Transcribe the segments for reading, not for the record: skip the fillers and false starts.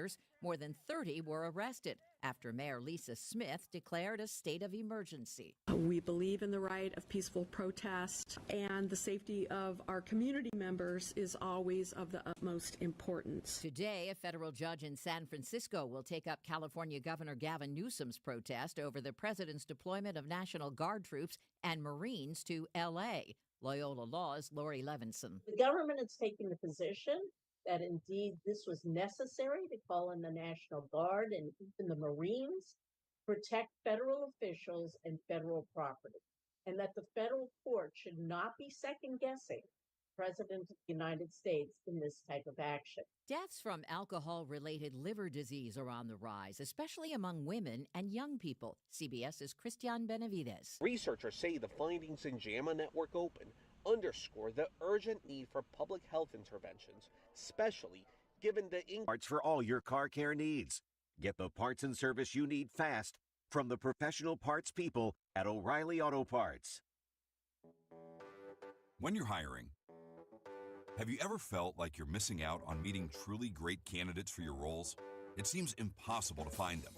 rioters. More than 30 were arrested after Mayor Lisa Smith declared a state of emergency. We believe in the right of peaceful protest, and the safety of our community members is always of the utmost importance. Today, a federal judge in San Francisco will take up California Governor Gavin Newsom's protest over the president's deployment of National Guard troops and Marines to L.A. Loyola Law's Lori Levinson. The government is taking the position that indeed this was necessary to call in the National Guard and even the Marines, protect federal officials and federal property, and that the federal court should not be second-guessing the President of the United States in this type of action. Deaths from alcohol-related liver disease are on the rise, especially among women and young people. CBS's Christian Benavides. Researchers say the findings in JAMA Network Open underscore the urgent need for public health interventions, especially given the parts for all your car care needs. Get the parts and service you need fast from the professional parts people at O'Reilly Auto Parts. When you're hiring, have you ever felt like you're missing out on meeting truly great candidates for your roles? It seems impossible to find them,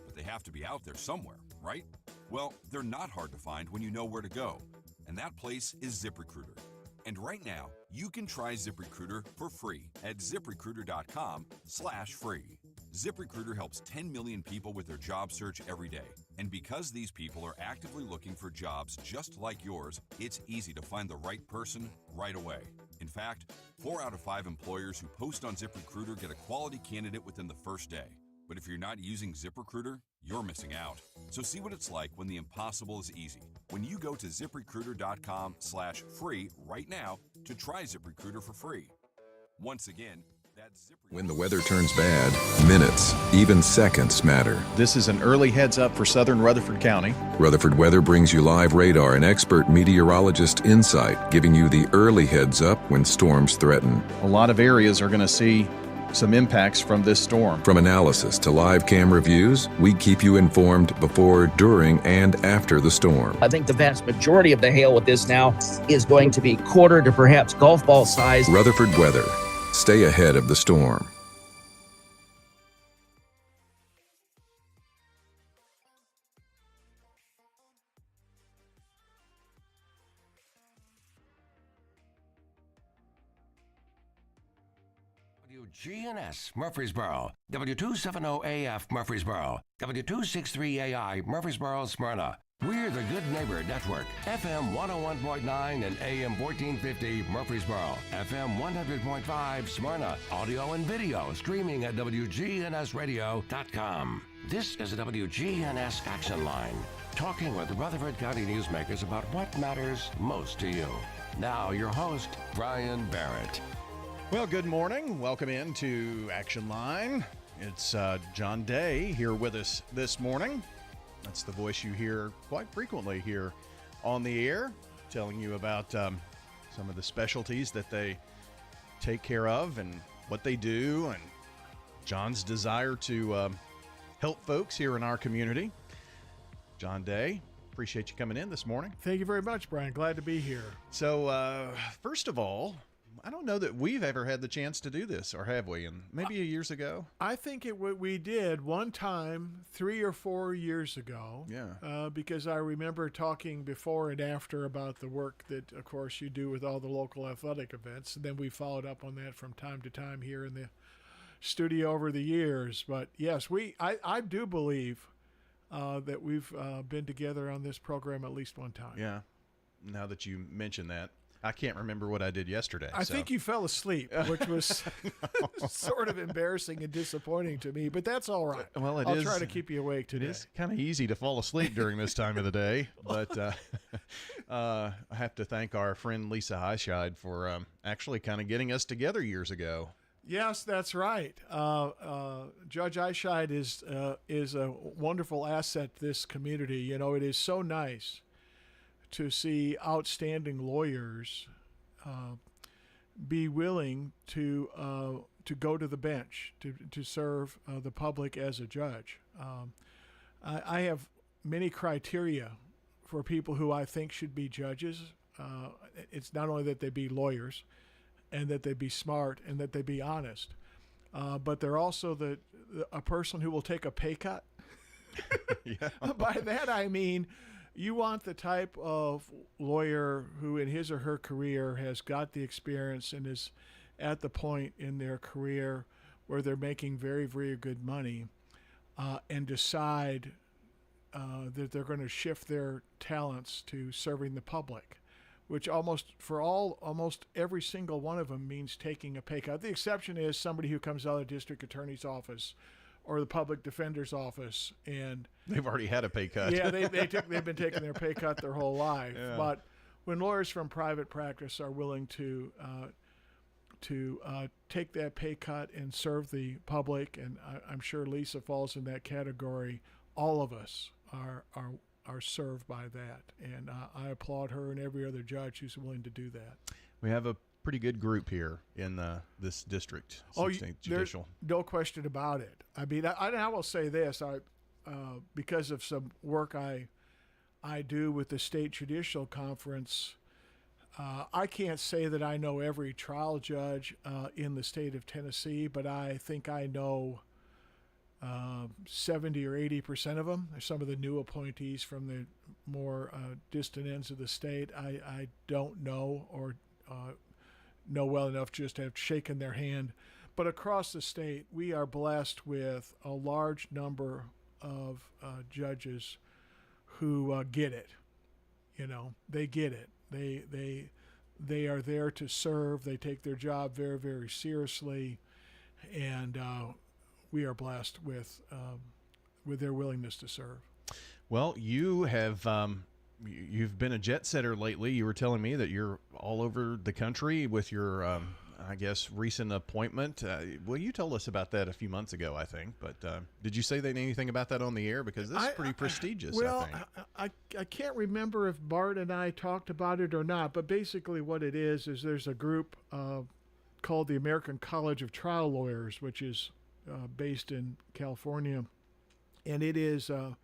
but they have to be out there somewhere, right? Well, they're not hard to find when you know where to go, and that place is ZipRecruiter. And right now, you can try ZipRecruiter for free at ziprecruiter.com/free. ZipRecruiter helps 10 million people with their job search every day. And because these people are actively looking for jobs just like yours, it's easy to find the right person right away. In fact, 4 out of 5 employers who post on ZipRecruiter get a quality candidate within the first day. But if you're not using ZipRecruiter, you're missing out. So see what it's like when the impossible is easy. When you go to ziprecruiter.com/free right now to try ZipRecruiter for free. Once again, that's ZipRecruiter. When the weather turns bad, minutes, even seconds matter. This is an early heads up for southern Rutherford County. Rutherford Weather brings you live radar and expert meteorologist insight, giving you the early heads up when storms threaten. A lot of areas are going to see some impacts from this storm. From analysis to live camera views, we keep you informed before, during, and after the storm. I think the vast majority of the hail with this now is going to be quarter to perhaps golf ball size. Rutherford Weather. Stay ahead of the storm. WGNS Murfreesboro, W270AF Murfreesboro, W263AI Murfreesboro, Smyrna. We're the Good Neighbor Network, FM 101.9 and AM 1450 Murfreesboro, FM 100.5 Smyrna, audio and video streaming at wgnsradio.com. This is the WGNS Action Line, talking with Rutherford County newsmakers about what matters most to you. Now your host, Brian Barrett. Well, good morning. Welcome into Action Line. It's John Day here with us this morning. That's the voice you hear quite frequently here on the air, telling you about some of the specialties that they take care of and what they do, and John's desire to help folks here in our community. John Day, appreciate you coming in this morning. Thank you very much, Brian. Glad to be here. So, first of all, I don't know that we've ever had the chance to do this, or have we? And maybe years ago. I think we did one time 3 or 4 years ago. Yeah. Because I remember talking before and after about the work that, of course, you do with all the local athletic events. And then we followed up on that from time to time here in the studio over the years. But yes, I do believe that we've been together on this program at least one time. Yeah. Now that you mention that. I can't remember what I did yesterday. I think you fell asleep, which was sort of embarrassing and disappointing to me, but that's all right. Well, I'll try to keep you awake today. It is kind of easy to fall asleep during this time of the day, but I have to thank our friend Lisa Highshide for actually kind of getting us together years ago. Yes, that's right. Judge Highshide is a wonderful asset to this community. You know, it is so nice to see outstanding lawyers be willing to go to the bench to serve the public as a judge. I have many criteria for people who I think should be judges. It's not only that they be lawyers and that they be smart and that they be honest. but they're also a person who will take a pay cut. Yeah. By that I mean you want the type of lawyer who in his or her career has got the experience and is at the point in their career where they're making very, very good money and decide that they're going to shift their talents to serving the public, which almost every single one of them means taking a pay cut. The exception is somebody who comes out of the district attorney's office or the public defender's office, and they've already had a pay cut. Yeah, they've been taking their pay cut their whole life. Yeah. But when lawyers from private practice are willing to take that pay cut and serve the public, and I'm sure Lisa falls in that category, all of us are served by that, and I applaud her and every other judge who's willing to do that. We have a pretty good group here in this district, 16th Judicial. No question about it. I mean, I will say this, because of some work I do with the State Judicial Conference, I can't say that I know every trial judge in the state of Tennessee, but I think I know 70 or 80% of them. There's some of the new appointees from the more distant ends of the state I don't know or know well enough just to have shaken their hand. But across the state, we are blessed with a large number of judges who get it. You know, they get it. They are there to serve. They take their job very, very seriously, and we are blessed with their willingness to serve. Well, you have you've been a jet setter lately. You were telling me that you're all over the country with your, I guess, recent appointment. Well, you told us about that a few months ago, I think. But did you say anything about that on the air? Because this is pretty prestigious, well, I think. I can't remember if Bart and I talked about it or not. But basically what it is there's a group called the American College of Trial Lawyers, which is based in California. And it is an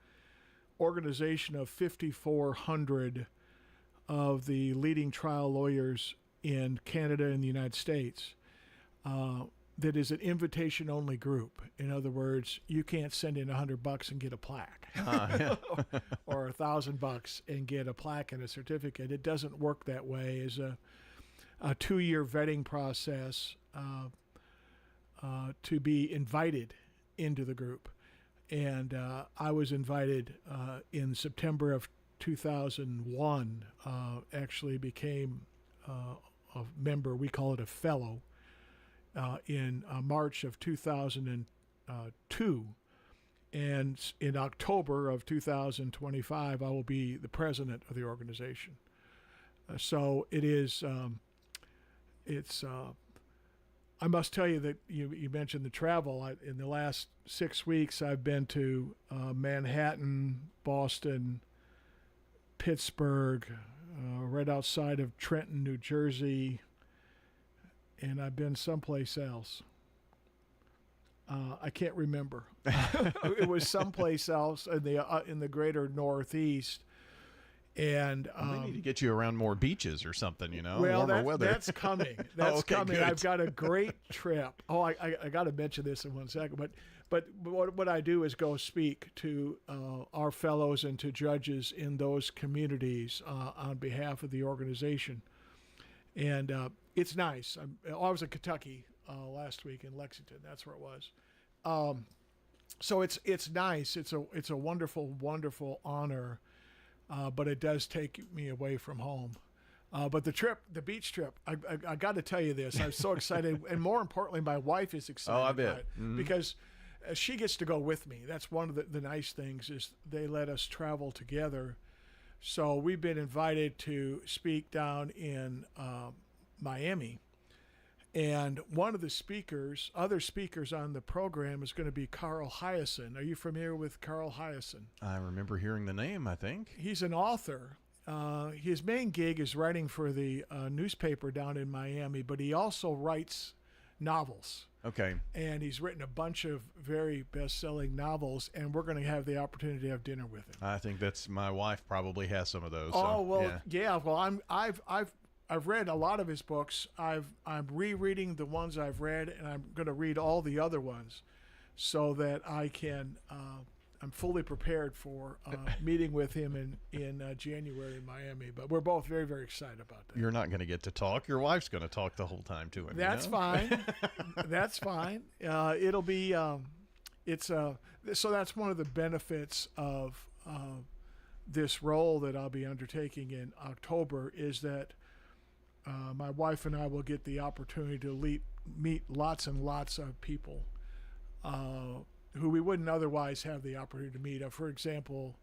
organization of 5,400 of the leading trial lawyers in Canada and the United States. That is an invitation-only group. In other words, you can't send in $100 and get a plaque, or $1,000 and get a plaque and a certificate. It doesn't work that way. It's a 2-year vetting process to be invited into the group. And I was invited in September of 2001, actually became a member, we call it a fellow, in March of 2002. And in October of 2025, I will be the president of the organization. So it is, I must tell you that you mentioned the travel. In the last 6 weeks, I've been to Manhattan, Boston, Pittsburgh, right outside of Trenton, New Jersey, and I've been someplace else. I can't remember. It was someplace else in the greater Northeast. And they need to get you around more beaches or something, well, warmer weather. That's coming. That's coming. Good. I've got a great trip. Oh, I got to mention this in 1 second. But what I do is go speak to our fellows and to judges in those communities on behalf of the organization. And it's nice. I was in Kentucky last week in Lexington. That's where it was. So it's nice. It's a wonderful, wonderful honor. But it does take me away from home. But the beach trip, I got to tell you this. I'm so excited. And more importantly, my wife is excited I bet. about it because she gets to go with me. That's one of the nice things is they let us travel together. So we've been invited to speak down in Miami. And one of the other speakers on the program is going to be Carl Hiaasen. Are you familiar with Carl Hiaasen? I remember hearing the name, I think. He's an author. His main gig is writing for the newspaper down in Miami, but he also writes novels. Okay. And he's written a bunch of very best-selling novels, and we're going to have the opportunity to have dinner with him. I think my wife probably has some of those. Oh, so, well, yeah. Well, I've read a lot of his books. I'm rereading the ones I've read, and I'm going to read all the other ones so that I can. I'm fully prepared for meeting with him in January in Miami. But we're both very, very excited about that. You're not going to get to talk. Your wife's going to talk the whole time to him. That's fine. That's fine. It'll be. So that's one of the benefits of this role that I'll be undertaking in October is that my wife and I will get the opportunity to meet lots and lots of people who we wouldn't otherwise have the opportunity to meet. For example,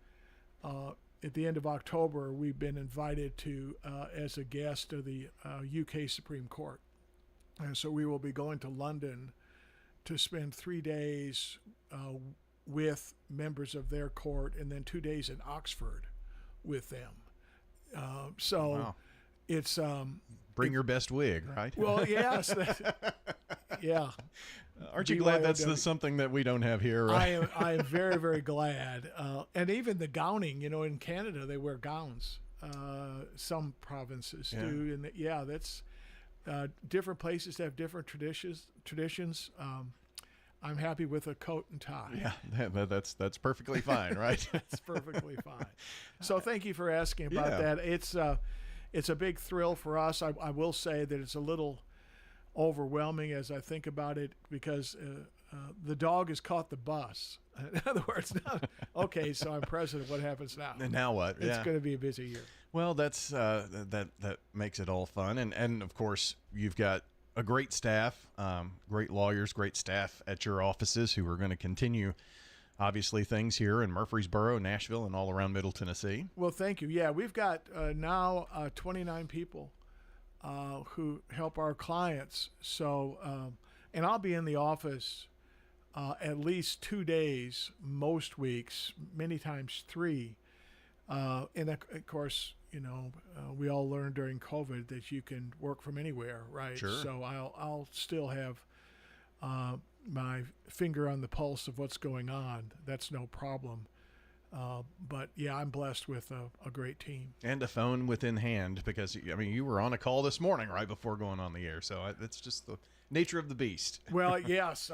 at the end of October, we've been invited to as a guest of the UK Supreme Court. And so we will be going to London to spend 3 days with members of their court and then 2 days in Oxford with them. Wow. It's bring your best wig, right? Well, yes. Yeah. Aren't you glad that's something that we don't have here? Right? I am very, very glad. And even the gowning, in Canada, they wear gowns. Some provinces do. And that's different places have different traditions. I'm happy with a coat and tie. Yeah, that's perfectly fine, right? That's perfectly fine. So thank you for asking about that. It's a big thrill for us. I will say that it's a little overwhelming as I think about it because the dog has caught the bus. In other words, okay, so I'm president. What happens now? And now what? It's going to be a busy year. Well, that's that makes it all fun, and of course you've got a great staff, great lawyers, great staff at your offices who are going to continue, obviously, things here in Murfreesboro, Nashville, and all around Middle Tennessee. Well, thank you. Yeah, we've got now 29 people who help our clients. So, and I'll be in the office at least 2 days, most weeks, many times 3. And of course, we all learned during COVID that you can work from anywhere, right? Sure. So I'll still have my finger on the pulse of what's going on. That's no problem. But yeah, I'm blessed with a great team. And a phone within hand because, you were on a call this morning right before going on the air. So it's just the nature of the beast. Well, yes.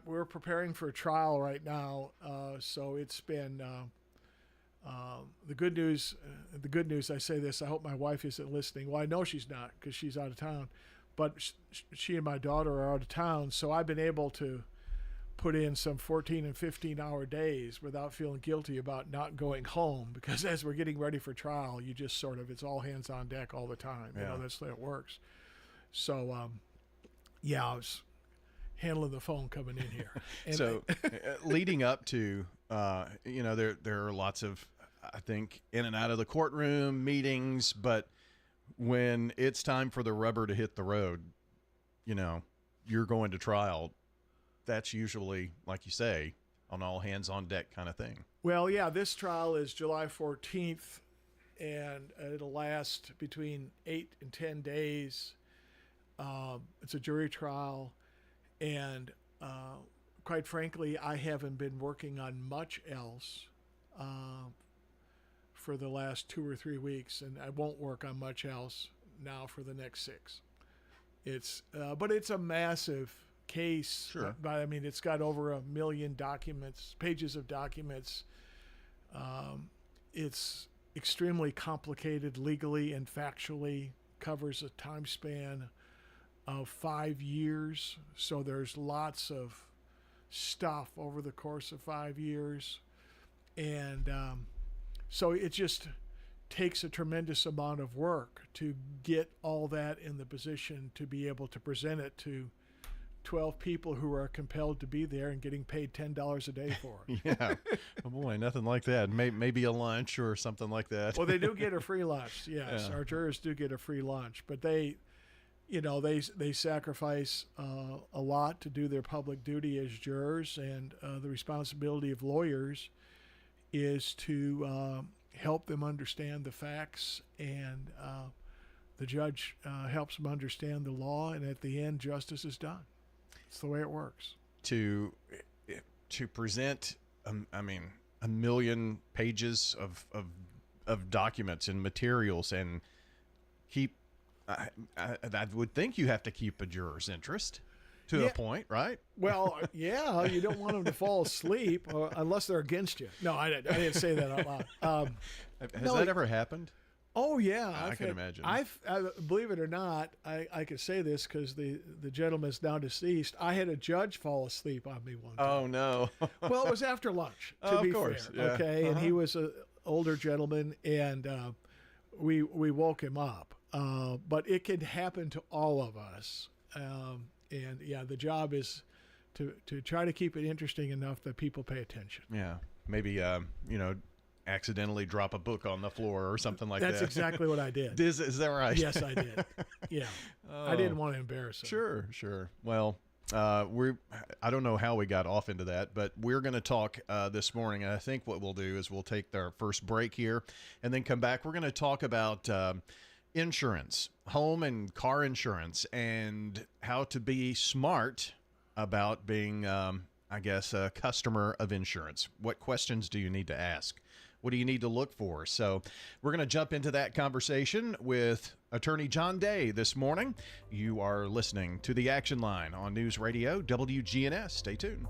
We're preparing for a trial right now. So it's been the good news, I say this, I hope my wife isn't listening. Well, I know she's not because she's out of town. But she and my daughter are out of town. So I've been able to put in some 14 and 15-hour days without feeling guilty about not going home because as we're getting ready for trial, you just sort of, it's all hands on deck all the time. That's the way it works. So, I was handling the phone coming in here. And so leading up to, there are lots of, I think, in and out of the courtroom meetings, but when it's time for the rubber to hit the road, you're going to trial. That's usually, like you say, on all hands on deck kind of thing. Well, yeah, this trial is July 14th, and it'll last between 8 and 10 days. It's a jury trial, and quite frankly, I haven't been working on much else for the last 2 or 3 weeks, and I won't work on much else now for the next 6. But it's a massive case. Sure. But it's got over 1 million pages of documents. It's extremely complicated legally and factually, covers a time span of 5 years. So there's lots of stuff over the course of 5 years. And so it just takes a tremendous amount of work to get all that in the position to be able to present it to 12 people who are compelled to be there and getting paid $10 a day for it. Yeah. Oh boy, nothing like that. Maybe a lunch or something like that. Well, they do get a free lunch. Yes, yeah. Our jurors do get a free lunch, but they sacrifice a lot to do their public duty as jurors, and the responsibility of lawyers is to help them understand the facts, and the judge helps them understand the law, and at the end, justice is done. It's the way it works. To present, 1 million pages of documents and materials, and keep I would think you have to keep a juror's interest to a point, right? Well, yeah, you don't want them to fall asleep unless they're against you. No, I didn't say that out loud. Has that ever happened? Oh, yeah. I can imagine. Believe it or not, I can say this because the gentleman's now deceased. I had a judge fall asleep on me one time. Oh, no. Well, it was after lunch, to be fair. Yeah. Okay, and he was an older gentleman, and we woke him up. But it can happen to all of us. And, yeah, the job is to try to keep it interesting enough that people pay attention. Yeah, maybe, accidentally drop a book on the floor or something like that. That's exactly what I did. Is that right? Yes, I did. Yeah. I didn't want to embarrass him. Sure. Well, I don't know how we got off into that, but we're going to talk this morning. And I think what we'll do is we'll take our first break here and then come back. We're going to talk about insurance, home and car insurance, and how to be smart about being, a customer of insurance. What questions do you need to ask? What do you need to look for? So we're going to jump into that conversation with Attorney John Day this morning. You are listening to The Action Line on News Radio WGNS. Stay tuned.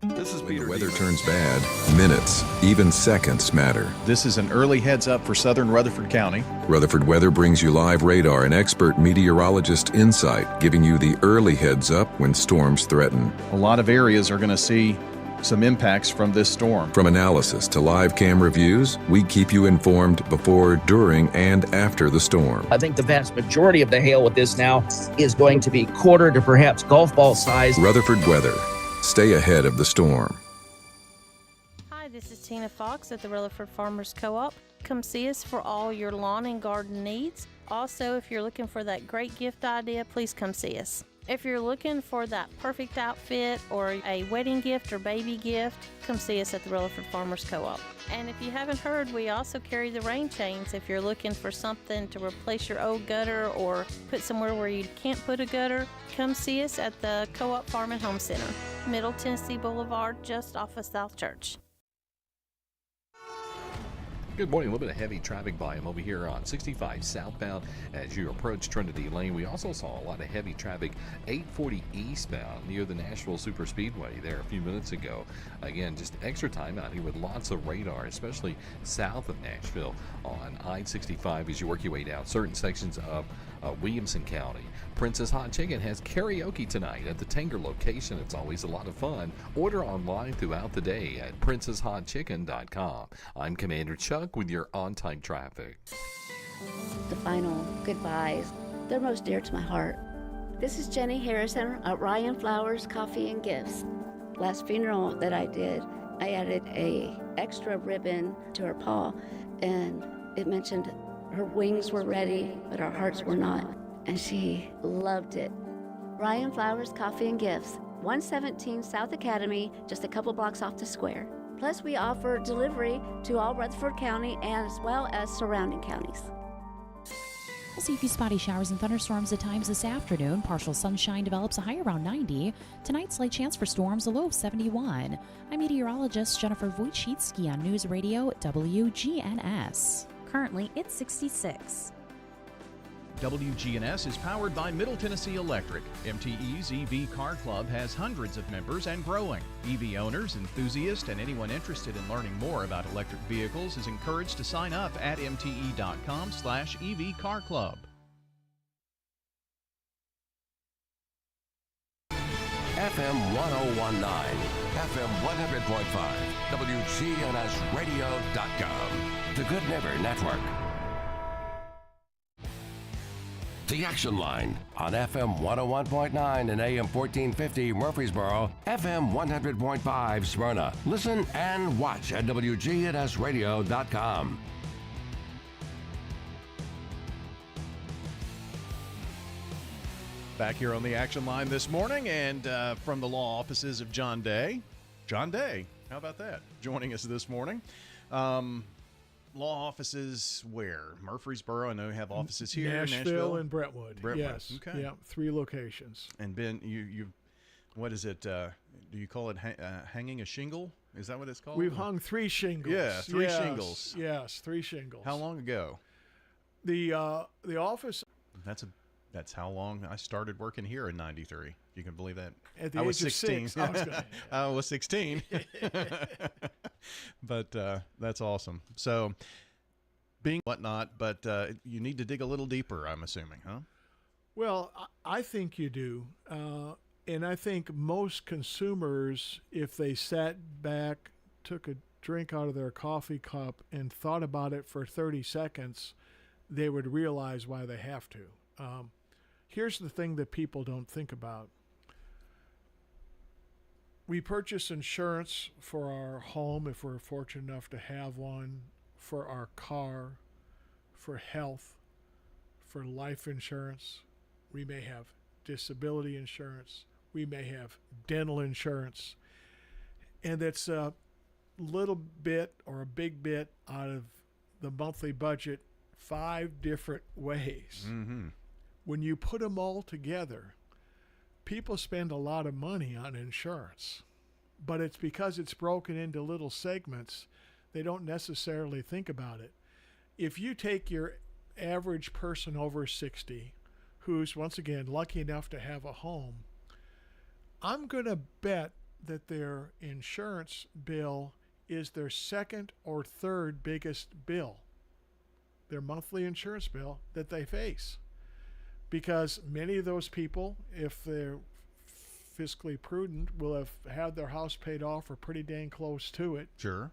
This is Peter. When the weather turns bad, minutes, even seconds matter. This is an early heads up for southern Rutherford County. Rutherford Weather brings you live radar and expert meteorologist insight, giving you the early heads up when storms threaten. A lot of areas are going to see some impacts from this storm. From analysis to live camera views, we keep you informed before, during, and after the storm. I think the vast majority of the hail with this now is going to be quarter to perhaps golf ball size. Rutherford Weather. Stay ahead of the storm. Hi, this is Tina Fox at the Rutherford Farmers Co-op. Come see us for all your lawn and garden needs. Also, if you're looking for that great gift idea, please come see us. If you're looking for that perfect outfit or a wedding gift or baby gift, come see us at the Rutherford Farmers Co-op. And if you haven't heard, we also carry the rain chains. If you're looking for something to replace your old gutter or put somewhere where you can't put a gutter, come see us at the Co-op Farm and Home Center, Middle Tennessee Boulevard, just off of South Church. Good morning. A little bit of heavy traffic volume over here on 65 southbound as you approach Trinity Lane. We also saw a lot of heavy traffic 840 eastbound near the Nashville Superspeedway there a few minutes ago. Again, just extra time out here with lots of radar, especially south of Nashville on I-65 as you work your way down certain sections of Williamson County. Princess Hot Chicken has karaoke tonight at the Tanger location. It's always a lot of fun. Order online throughout the day at princesshotchicken.com. I'm Commander Chuck with your on-time traffic. The final goodbyes, they're most dear to my heart. This is Jenny Harrison at Ryan Flowers Coffee and Gifts. Last funeral that I did, I added a extra ribbon to her paw, and it mentioned her wings were ready, but our hearts were not. And she loved it. Ryan Flowers Coffee and Gifts, 117 South Academy, just a couple blocks off the square. Plus, we offer delivery to all Rutherford County as well as surrounding counties. We'll see a few spotty showers and thunderstorms at times this afternoon. Partial sunshine develops a high around 90. Tonight, slight chance for storms, a low of 71. I'm meteorologist Jennifer Wojcicki on News Radio WGNS. Currently, it's 66. WGNS is powered by Middle Tennessee Electric. MTE's EV Car Club has hundreds of members and growing. EV owners, enthusiasts, and anyone interested in learning more about electric vehicles is encouraged to sign up at mte.com/EV Car Club. FM 1019, FM 100.5, wgnsradio.com. The Good Neighbor Network. The Action Line on FM 101.9 and AM 1450 Murfreesboro, FM 100.5 Smyrna. Listen and watch at wgnsradio.com. Back here on the Action Line this morning, and from the law offices of John Day. John Day, how about that? Joining us this morning. Law offices where? Murfreesboro. I know you have offices here. Nashville and Brentwood. Brentwood. Yes. Okay. Yeah, 3 locations. And Ben, you've what is it? Do you call it hanging a shingle? Is that what it's called? We've hung 3 shingles. Yeah, 3 shingles. Yes, 3 shingles. How long ago? The office. That's how long I started working here in '93. You can believe that. At the I age was 16. of 6. I was 16. But that's awesome. So being whatnot, but you need to dig a little deeper, I'm assuming, huh? Well, I think you do. And I think most consumers, if they sat back, took a drink out of their coffee cup, and thought about it for 30 seconds, they would realize why they have to. Here's the thing that people don't think about. We purchase insurance for our home if we're fortunate enough to have one, for our car, for health, for life insurance. We may have disability insurance. We may have dental insurance. And that's a little bit or a big bit out of the monthly budget 5 different ways. Mm-hmm. When you put them all together, people spend a lot of money on insurance. But it's because it's broken into little segments, they don't necessarily think about it. If you take your average person over 60, who's, once again, lucky enough to have a home, I'm going to bet that their insurance bill is their 2nd or 3rd biggest bill, their monthly insurance bill that they face. Because many of those people, if they're fiscally prudent, will have had their house paid off or pretty dang close to it. Sure.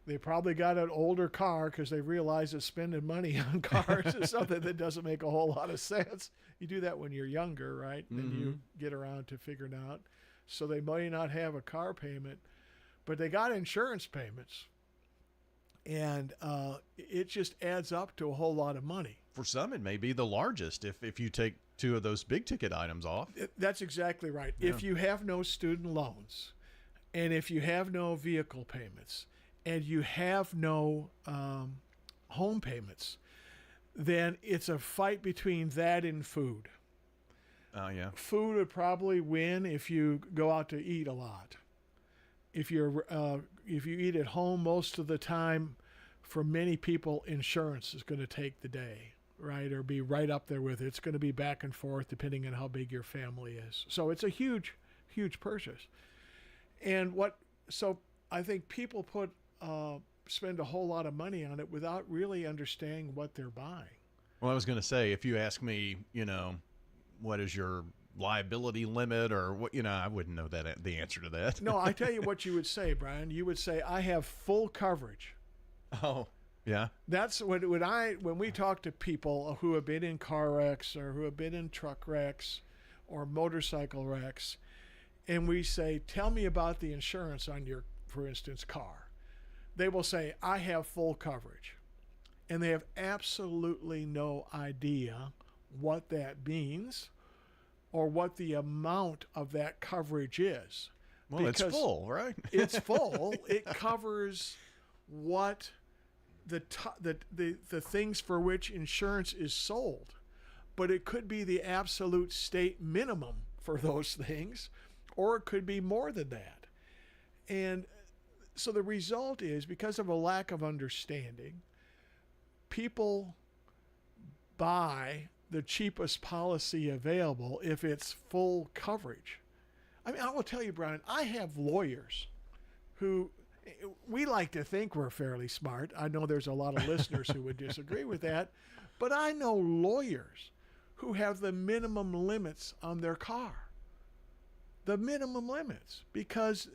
They probably got an older car because they realize that spending money on cars is something that doesn't make a whole lot of sense. You do that when you're younger, right? Mm-hmm. And you get around to figuring out. So they may not have a car payment, but they got insurance payments. And it just adds up to a whole lot of money. For some, it may be the largest if you take 2 of those big ticket items off. That's exactly right. Yeah. If you have no student loans, and if you have no vehicle payments, and you have no home payments, then it's a fight between that and food. Oh, yeah. Food would probably win if you go out to eat a lot. If you eat at home most of the time, for many people, insurance is going to take the day, right? Or be right up there with it. It's going to be back and forth depending on how big your family is. So it's a huge, huge purchase. And so I think people spend a whole lot of money on it without really understanding what they're buying. Well, I was going to say, if you ask me, what is your liability limit or what, I wouldn't know the answer to that. No, I tell you what you would say, Brian. You would say, I have full coverage. Oh, yeah. That's when we talk to people who have been in car wrecks or who have been in truck wrecks or motorcycle wrecks, and we say, tell me about the insurance on your, for instance, car. They will say, I have full coverage. And they have absolutely no idea what that means or what the amount of that coverage is. Well, it's full, right? It's full. It covers what the things for which insurance is sold. But it could be the absolute state minimum for those things, or it could be more than that. And so the result is, because of a lack of understanding, people buy the cheapest policy available if it's full coverage. I mean, I will tell you, Brian, I have lawyers who, we like to think we're fairly smart. I know there's a lot of listeners who would disagree with that, but I know lawyers who have the minimum limits on their car. The minimum limits, because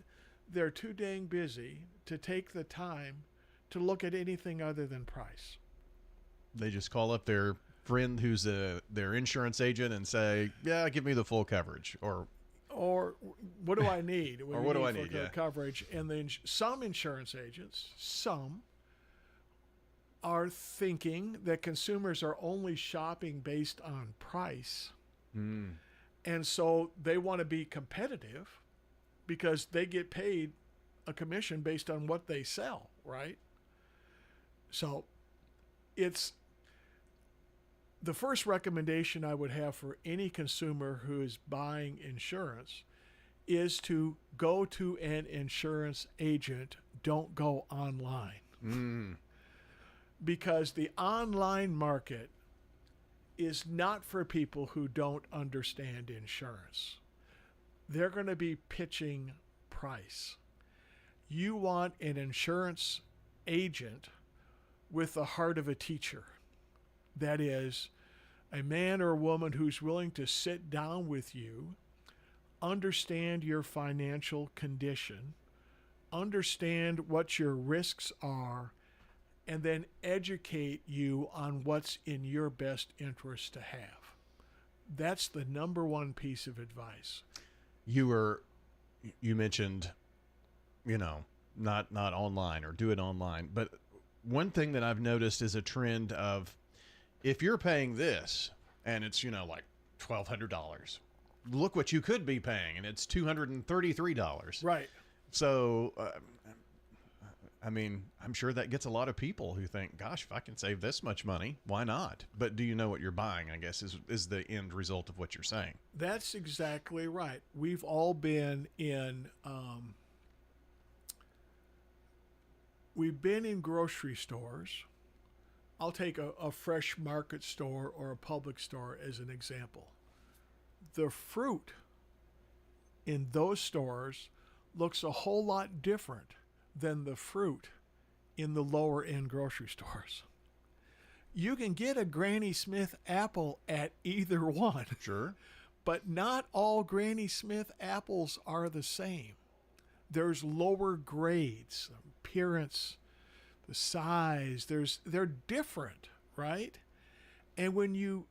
they're too dang busy to take the time to look at anything other than price. They just call up their friend who's their insurance agent and say, yeah, give me the full coverage. Or what do I need? Or what do I need, yeah. Coverage. And then some insurance agents, are thinking that consumers are only shopping based on price. Mm. And so they want to be competitive because they get paid a commission based on what they sell, right? So the first recommendation I would have for any consumer who is buying insurance is to go to an insurance agent. Don't go online. Because the online market is not for people who don't understand insurance. They're going to be pitching price. You want an insurance agent with the heart of a teacher. That is, a man or woman who's willing to sit down with you, understand your financial condition, understand what your risks are, and then educate you on what's in your best interest to have. That's the number one piece of advice. You mentioned, not online or do it online, but one thing that I've noticed is a trend of, if you're paying this and it's, like $1,200, look what you could be paying, and it's $233. Right. So, I'm sure that gets a lot of people who think, gosh, if I can save this much money, why not? But do you know what you're buying, I guess, is the end result of what you're saying. That's exactly right. We've all been in, grocery stores. I'll take a fresh market store or a public store as an example. The fruit in those stores looks a whole lot different than the fruit in the lower end grocery stores. You can get a Granny Smith apple at either one. Sure. But not all Granny Smith apples are the same. There's lower grades, appearance, the size, they're different, right? And when you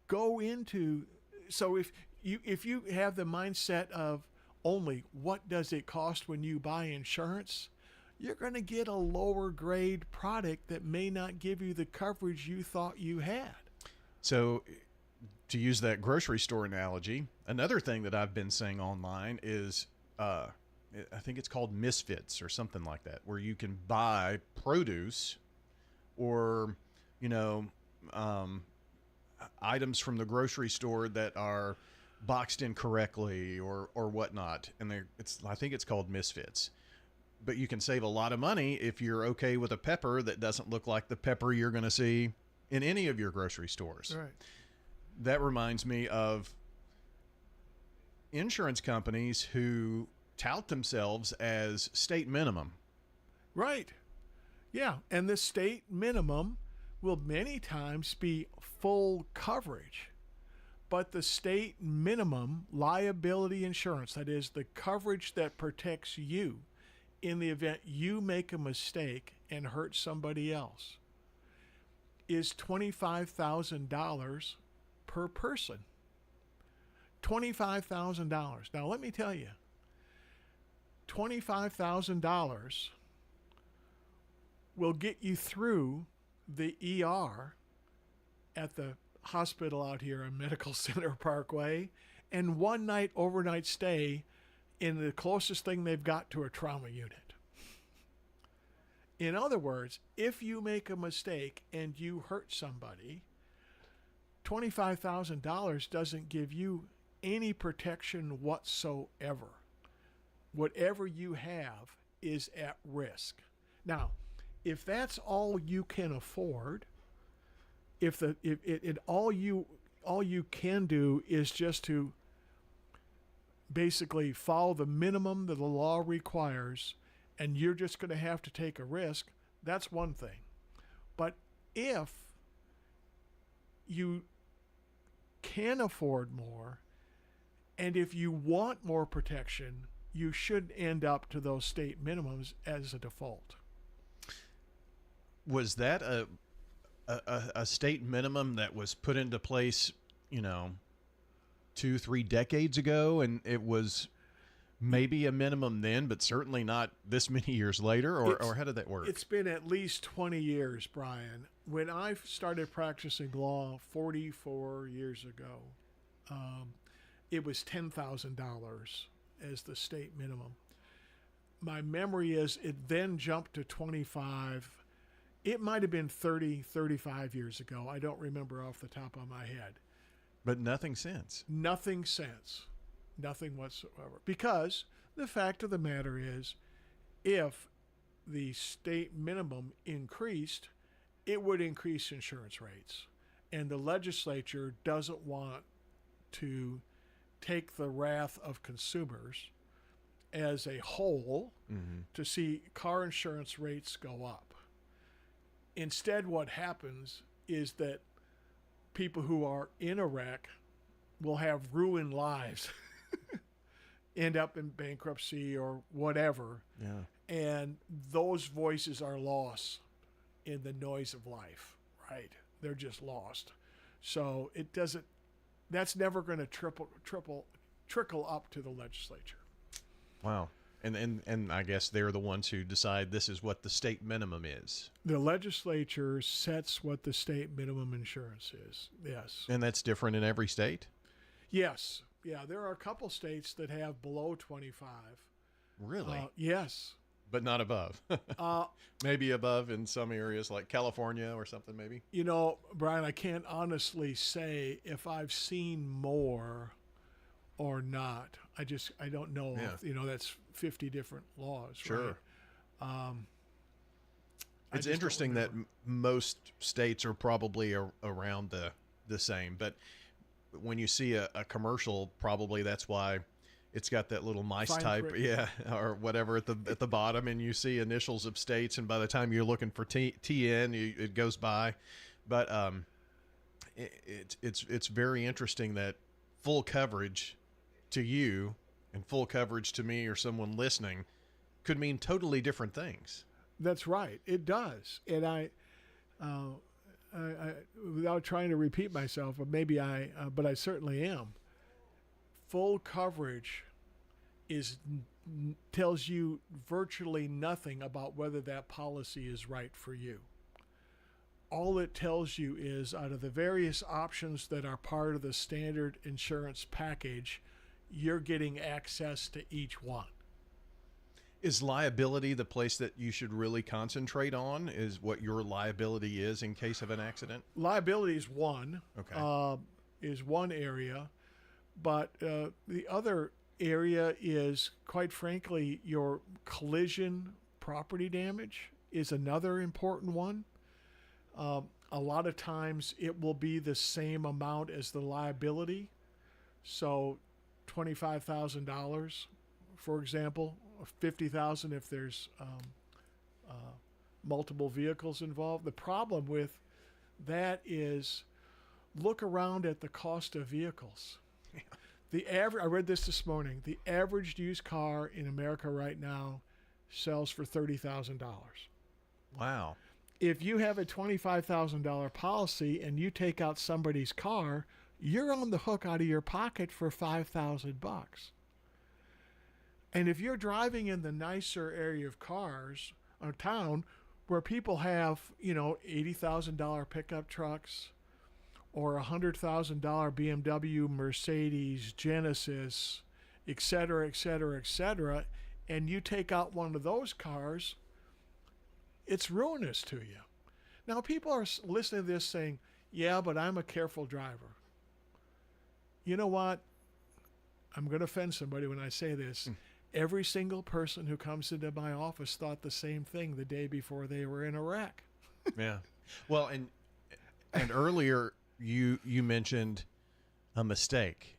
go into, so if you have the mindset of only what does it cost when you buy insurance, you're going to get a lower grade product that may not give you the coverage you thought you had. So to use that grocery store analogy, another thing that I've been seeing online is, I think it's called Misfits or something like that, where you can buy produce or, items from the grocery store that are boxed incorrectly or whatnot. And I think it's called Misfits. But you can save a lot of money if you're okay with a pepper that doesn't look like the pepper you're going to see in any of your grocery stores. Right. That reminds me of insurance companies who tout themselves as state minimum. Right. Yeah. And the state minimum will many times be full coverage. But the state minimum liability insurance, that is the coverage that protects you in the event you make a mistake and hurt somebody else, is $25,000 per person. $25,000. Now, let me tell you, $25,000 will get you through the ER at the hospital out here on Medical Center Parkway and one night overnight stay in the closest thing they've got to a trauma unit. In other words, if you make a mistake and you hurt somebody, $25,000 doesn't give you any protection whatsoever. Whatever you have is at risk. Now, if that's all you can afford, if all you can do is just to basically follow the minimum that the law requires, and you're just going to have to take a risk, that's one thing. But if you can afford more, and if you want more protection, you should end up to those state minimums as a default. Was that a state minimum that was put into place, 2-3 decades ago, and it was maybe a minimum then, but certainly not this many years later, or how did that work? It's been at least 20 years, Brian. When I started practicing law 44 years ago, it was $10,000 as the state minimum. My memory is it then jumped to 25, It might have been 30, 35 years ago. I don't remember off the top of my head. But nothing since. Nothing since. Nothing whatsoever. Because the fact of the matter is, if the state minimum increased, it would increase insurance rates. And the legislature doesn't want to take the wrath of consumers as a whole to see car insurance rates go up. Instead, what happens is that people who are in a wreck will have ruined lives, end up in bankruptcy or whatever. Yeah. And those voices are lost in the noise of life, right? They're just lost. So it doesn't, that's never going to trickle up to the legislature. Wow. And I guess they're the ones who decide this is what the state minimum is. The legislature sets what the state minimum insurance is. Yes. And that's different in every state? Yes. Yeah, there are a couple states that have below 25. Really? Yes. But not above. Maybe above in some areas like California or something maybe? You know, Brian, I can't honestly say if I've seen more or not. I don't know. Yeah. If, that's 50 different laws. Sure. Right? It's interesting that most states are probably around the same, but when you see a commercial, probably that's why it's got that little mice Fine type, print. yeah, or whatever at the bottom, and you see initials of states, and by the time you're looking for TN, it goes by. But it's very interesting that full coverage to you and full coverage to me or someone listening could mean totally different things. That's right. It does. And I without trying to repeat myself, but maybe but I certainly am. Full coverage tells you virtually nothing about whether that policy is right for you. All it tells you is out of the various options that are part of the standard insurance package, you're getting access to each one. Is liability the place that you should really concentrate on? Is what your liability is in case of an accident? Liability is one. Okay. Is one area, but the other area is, quite frankly, your collision property damage is another important one. A lot of times it will be the same amount as the liability. So $25,000, for example, $50,000 if there's multiple vehicles involved. The problem with that is, look around at the cost of vehicles. I read this morning. The average used car in America right now sells for $30,000. Wow. If you have a $25,000 policy and you take out somebody's car, you're on the hook out of your pocket for $5,000. And if you're driving in the nicer area of cars or town where people have, $80,000 pickup trucks or $100,000 BMW, Mercedes, Genesis, et cetera, et cetera, et cetera, and you take out one of those cars, it's ruinous to you. Now, people are listening to this saying, yeah, but I'm a careful driver. You know what? I'm going to offend somebody when I say this. Every single person who comes into my office thought the same thing the day before they were in a wreck. Yeah. Well, and earlier you mentioned a mistake.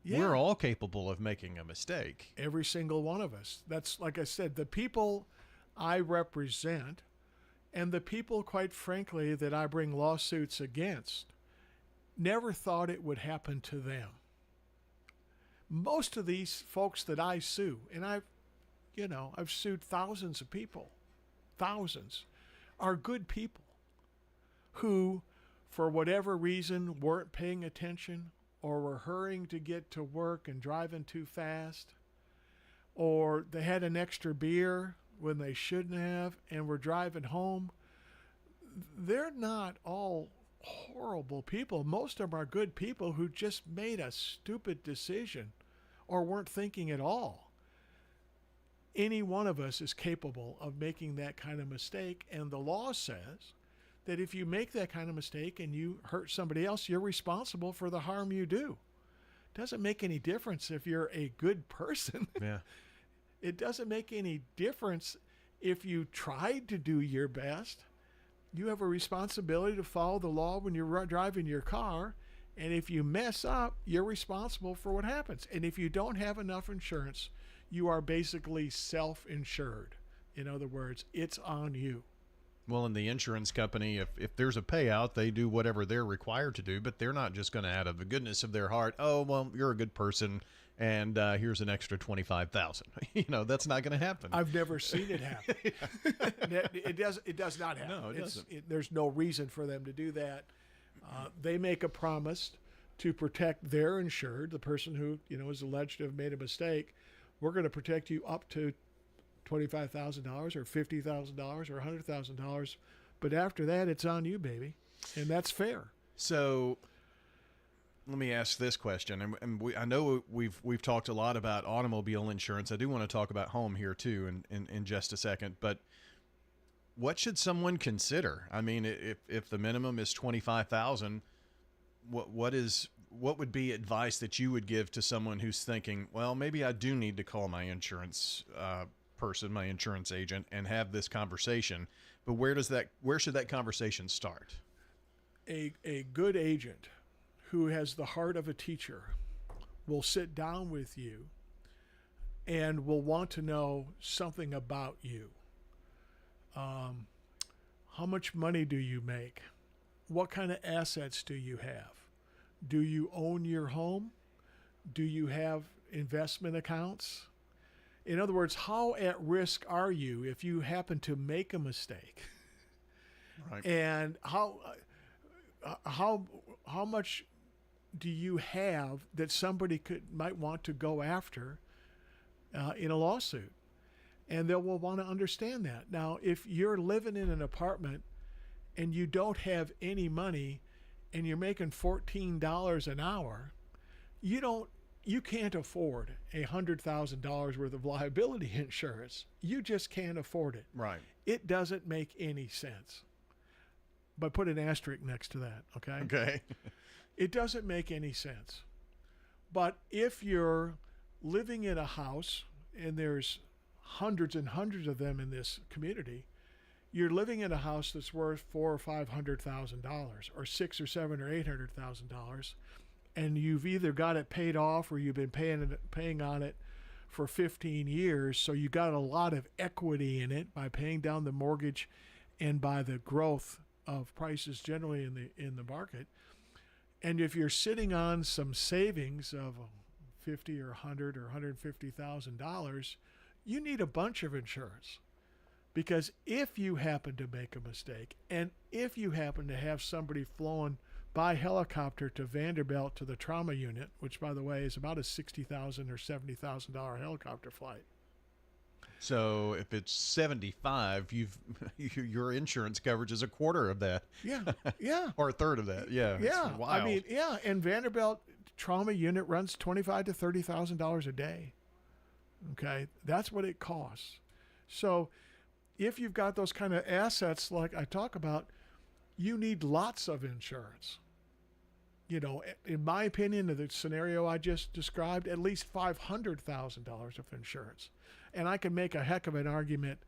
Yeah. We're all capable of making a mistake. Every single one of us. That's, like I said, the people I represent and the people, quite frankly, that I bring lawsuits against never thought it would happen to them. Most of these folks that I sue, and I've sued thousands of people, are good people who, for whatever reason, weren't paying attention or were hurrying to get to work and driving too fast, or they had an extra beer when they shouldn't have and were driving home. They're not all horrible people. Most of them are good people who just made a stupid decision or weren't thinking at all. Any one of us is capable of making that kind of mistake, and the law says that if you make that kind of mistake and you hurt somebody else, you're responsible for the harm you do. Doesn't make any difference if you're a good person. Yeah. It doesn't make any difference if you tried to do your best. You have a responsibility to follow the law when you're driving your car, and if you mess up, you're responsible for what happens. And if you don't have enough insurance, you are basically self-insured. In other words, it's on you. Well, in the insurance company, if there's a payout, they do whatever they're required to do, but they're not just going to, out of the goodness of their heart, oh, well, you're a good person, and here's an extra $25,000. That's not going to happen. I've never seen it happen. It does not happen. No, it doesn't. There's no reason for them to do that. They make a promise to protect their insured, the person who is alleged to have made a mistake. We're going to protect you up to $25,000 or $50,000 or $100,000, but after that, it's on you, baby, and that's fair. So, let me ask this question, and I know we've talked a lot about automobile insurance. I do want to talk about home here too, in just a second. But what should someone consider? I mean, if the minimum is $25,000, what would be advice that you would give to someone who's thinking, well, maybe I do need to call my insurance person, my insurance agent, and have this conversation, but where should that conversation start? A good agent who has the heart of a teacher will sit down with you and will want to know something about you. How much money do you make? What kind of assets do you have? Do you own your home? Do you have investment accounts? In other words, how at risk are you if you happen to make a mistake? Right. And how much do you have that somebody might want to go after in a lawsuit? And they will want to understand that. Now, if you're living in an apartment and you don't have any money and you're making $14 an hour, you can't afford $100,000 worth of liability insurance. You just can't afford it. Right. It doesn't make any sense. But put an asterisk next to that, okay? Okay. It doesn't make any sense. But if you're living in a house, and there's hundreds and hundreds of them in this community, you're living in a house that's worth $400,000 or $500,000, or $600,000 or $700,000 or $800,000, and you've either got it paid off or you've been paying on it for 15 years, so you got a lot of equity in it by paying down the mortgage and by the growth of prices generally in the market. And if you're sitting on some savings of $50,000 or $100,000 or $150,000, you need a bunch of insurance. Because if you happen to make a mistake, and if you happen to have somebody flown by helicopter to Vanderbilt to the trauma unit, which, by the way, is about a $60,000 or $70,000 helicopter flight. So if it's 75, your insurance coverage is a quarter of that. Yeah, yeah. Or a third of that. Yeah. Yeah. It's wild. I mean, yeah. And Vanderbilt trauma unit runs $25,000 to $30,000 a day. Okay, that's what it costs. So if you've got those kind of assets like I talk about, you need lots of insurance. In my opinion, in the scenario I just described, at least $500,000 of insurance. And I can make a heck of an argument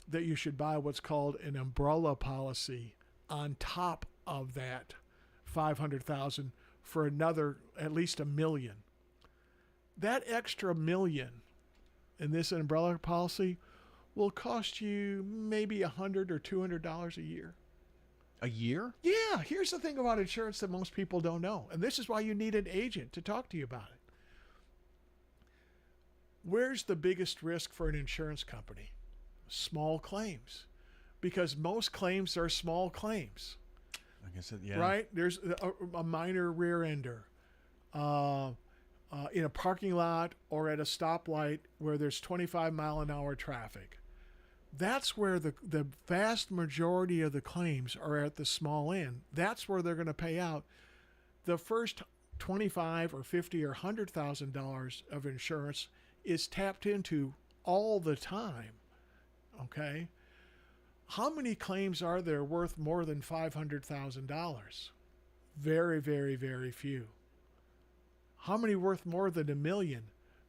that you should buy what's called an umbrella policy on top of that $500,000 for another at least $1 million. That extra $1 million in this umbrella policy will cost you maybe $100 or $200 a year. A year? Yeah. Here's the thing about insurance that most people don't know, and this is why you need an agent to talk to you about it. Where's the biggest risk for an insurance company? Small claims, because most claims are small claims. I guess yeah. Right? There's a minor rear ender in a parking lot or at a stoplight where there's 25-mile-an-hour traffic. That's where the vast majority of the claims are at the small end. That's where they're going to pay out. The first $25,000 or $50,000 or $100,000 of insurance is tapped into all the time, okay? How many claims are there worth more than $500,000? Very, very, very few. How many worth more than $1 million?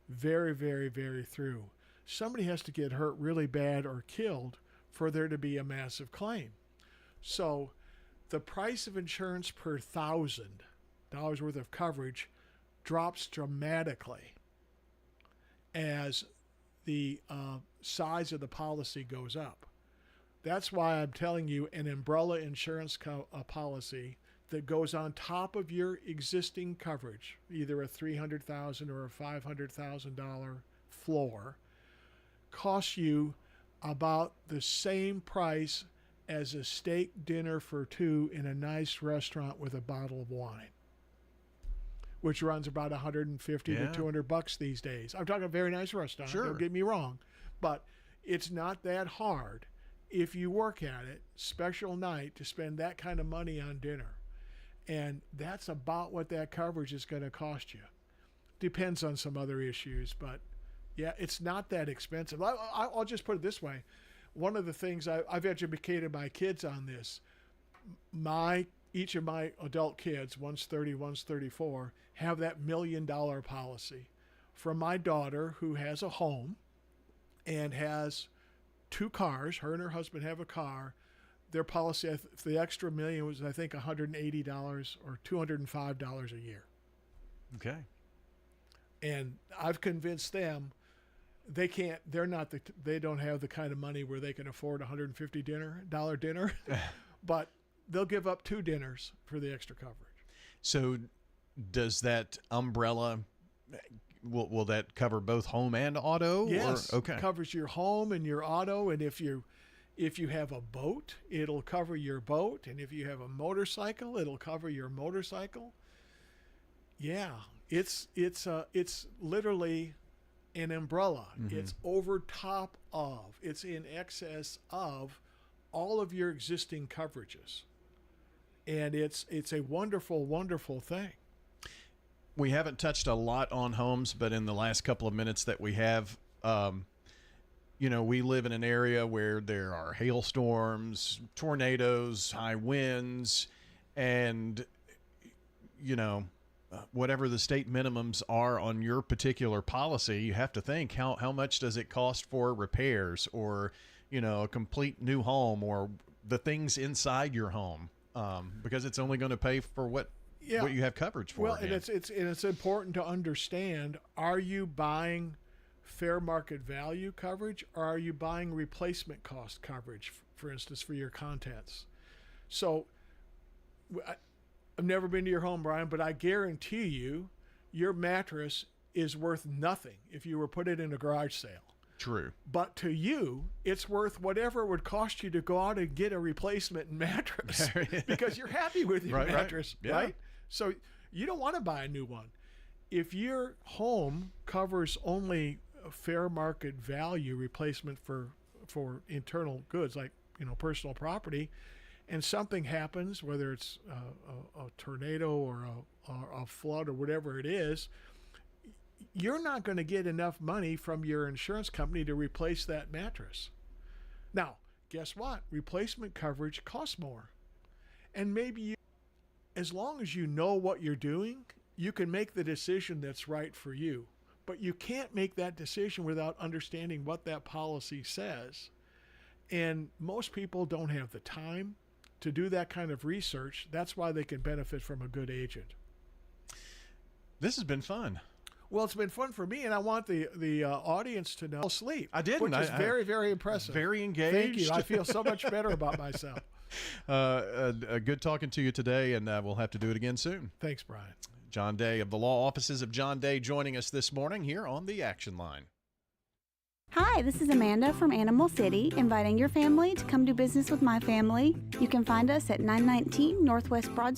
Very, very, very few. Somebody has to get hurt really bad or killed for there to be a massive claim. So the price of insurance per $1,000 worth of coverage drops dramatically as the size of the policy goes up. That's why I'm telling you an umbrella insurance policy that goes on top of your existing coverage, either a $300,000 or a $500,000 floor, costs you about the same price as a steak dinner for two in a nice restaurant with a bottle of wine, which runs about $150 to $200 these days. I'm talking a very nice restaurant. Sure. Don't get me wrong, but it's not that hard if you work at it, special night, to spend that kind of money on dinner. And that's about what that coverage is going to cost you. Depends on some other issues, but yeah, it's not that expensive. I'll just put it this way. One of the things I've educated my kids on this, each of my adult kids, one's 30, one's 34, have that $1 million policy. For my daughter, who has a home and has 2 cars, her and her husband have a car, their policy, the extra $1 million was, I think, $180 or $205 a year. Okay. And I've convinced them they don't have the kind of money where they can afford $150 dinner, but they'll give up 2 dinners for the extra coverage. So does that umbrella, will that cover both home and auto? Yes. Okay. It covers your home and your auto. And if you have a boat, it'll cover your boat. And if you have a motorcycle, it'll cover your motorcycle. Yeah. It's literally an umbrella. Mm-hmm. It's over top of, it's in excess of all of your existing coverages. And it's a wonderful, wonderful thing. We haven't touched a lot on homes, but in the last couple of minutes that we have, we live in an area where there are hailstorms, tornadoes, high winds, and, whatever the state minimums are on your particular policy, you have to think how much does it cost for repairs or, a complete new home or the things inside your home, because it's only going to pay for what you have coverage for. Well, and it's important to understand, are you buying fair market value coverage or are you buying replacement cost coverage, for instance, for your contents? So I've never been to your home, Brian, but I guarantee you your mattress is worth nothing if you were put it in a garage sale. True. But to you, it's worth whatever it would cost you to go out and get a replacement mattress because you're happy with your mattress, right? So you don't want to buy a new one. If your home covers only a fair market value replacement for internal goods like personal property, and something happens, whether it's a tornado or a flood or whatever it is, you're not going to get enough money from your insurance company to replace that mattress. Now, guess what? Replacement coverage costs more. And maybe as long as you know what you're doing, you can make the decision that's right for you. But you can't make that decision without understanding what that policy says. And most people don't have the time to do that kind of research. That's why they can benefit from a good agent. This has been fun. Well, it's been fun for me, and I want the audience to know. Sleep. I did, which is very, very impressive. Very engaged. Thank you. I feel so much better about myself. Good talking to you today, and we'll have to do it again soon. Thanks, Brian. John Day of the Law Offices of John Day joining us this morning here on the Action Line. Hi, this is Amanda from Animal City, inviting your family to come do business with my family. You can find us at 919 Northwest Broad Street